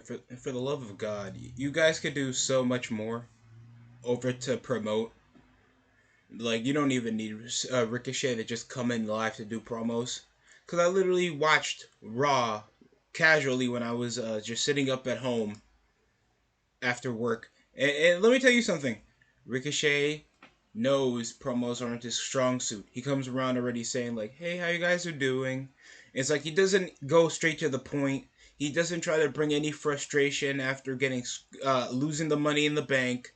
for the love of God, you guys could do so much more over to promote. Like, you don't even need Ricochet to just come in live to do promos. Because I literally watched Raw casually when I was just sitting up at home after work. And let me tell you something. Ricochet knows promos aren't his strong suit. He comes around already saying, like, hey, how you guys are doing? It's like he doesn't go straight to the point. He doesn't try to bring any frustration after getting losing the money in the bank.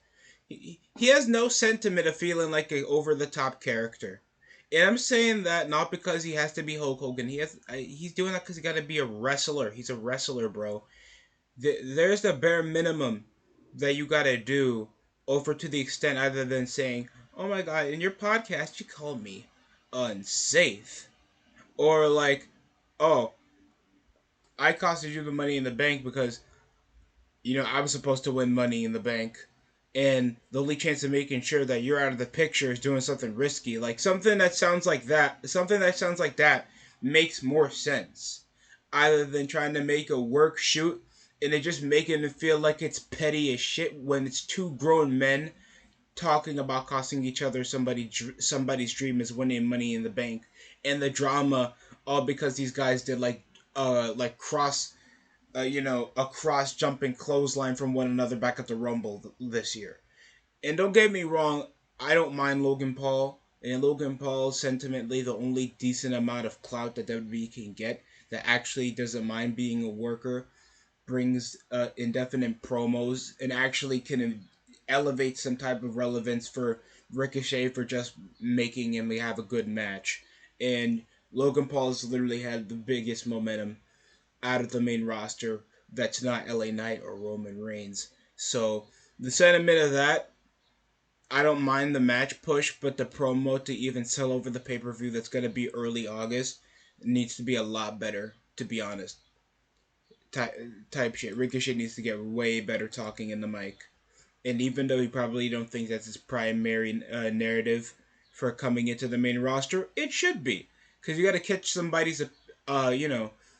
He has no sentiment of feeling like an over the top character. And I'm saying that not because he has to be Hulk Hogan. He's doing that because he got to be a wrestler. He's a wrestler, bro. There's the bare minimum that you got to do over to the extent other than saying, "Oh my god, in your podcast you called me unsafe," or like, "Oh, I costed you the money in the bank because I was supposed to win money in the bank." And the only chance of making sure that you're out of the picture is doing something risky. Like something that sounds like that makes more sense. Either than trying to make a work shoot and it just making it feel like it's petty as shit when it's two grown men talking about costing each other somebody's dream is winning money in the bank, and the drama all because these guys did like cross a cross jumping clothesline from one another back at the Rumble this year. And don't get me wrong, I don't mind Logan Paul. And Logan Paul's sentimentally the only decent amount of clout that WWE can get that actually doesn't mind being a worker, brings indefinite promos, and actually can elevate some type of relevance for Ricochet for just making him have a good match. And Logan Paul's literally had the biggest momentum out of the main roster that's not LA Knight or Roman Reigns. So the sentiment of that, I don't mind the match push, but the promo to even sell over the pay per view that's gonna be early August needs to be a lot better. To be honest, type shit. Ricochet needs to get way better talking in the mic. And even though he probably don't think that's his primary narrative for coming into the main roster, it should be, because you got to catch somebody's,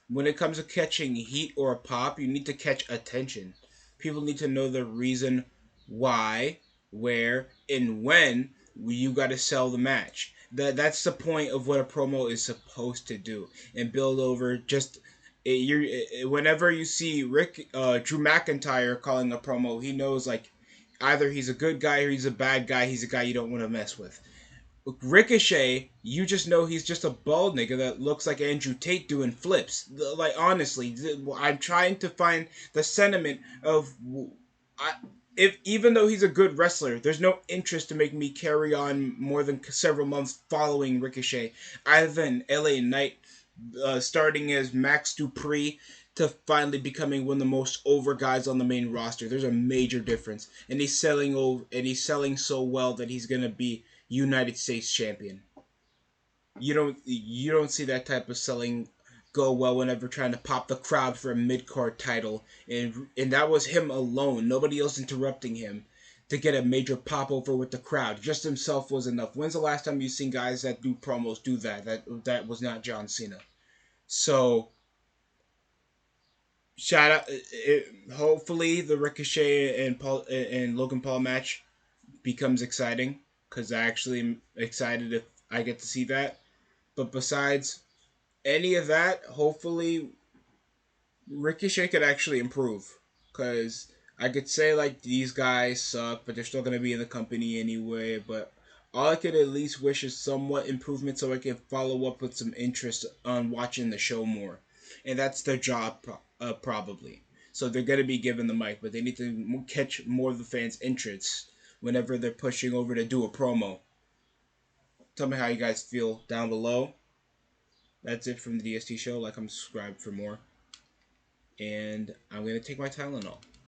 when it comes to catching heat or a pop, you need to catch attention. People need to know the reason why, where, and when you got to sell the match. That's the point of what a promo is supposed to do, and build over just whenever you see Drew McIntyre calling a promo, he knows like either he's a good guy or he's a bad guy. He's a guy you don't want to mess with. Ricochet, you just know he's just a bald nigga that looks like Andrew Tate doing flips. Like honestly, I'm trying to find the sentiment of, I, if even though he's a good wrestler, there's no interest to make me carry on more than several months following Ricochet, other than LA Knight starting as Max Dupree to finally becoming one of the most over guys on the main roster. There's a major difference, and he's selling so well that he's gonna be United States champion. You don't see that type of selling go well whenever trying to pop the crowd for a mid card title, and that was him alone, nobody else interrupting him to get a major pop over with the crowd. Just himself was enough. When's the last time you've seen guys that do promos do that? That was not John Cena. So shout out. Hopefully, the Ricochet and Logan Paul match becomes exciting because I actually am excited if I get to see that. But besides any of that, hopefully Ricochet could actually improve because I could say like these guys suck, but they're still gonna be in the company anyway. But all I could at least wish is somewhat improvement so I can follow up with some interest on watching the show more, and that's their job probably. So they're gonna be given the mic, but they need to catch more of the fans' interest whenever they're pushing over to do a promo. Tell me how you guys feel down below. That's it from the DST show. Like, I'm subscribed for more. And I'm going to take my Tylenol.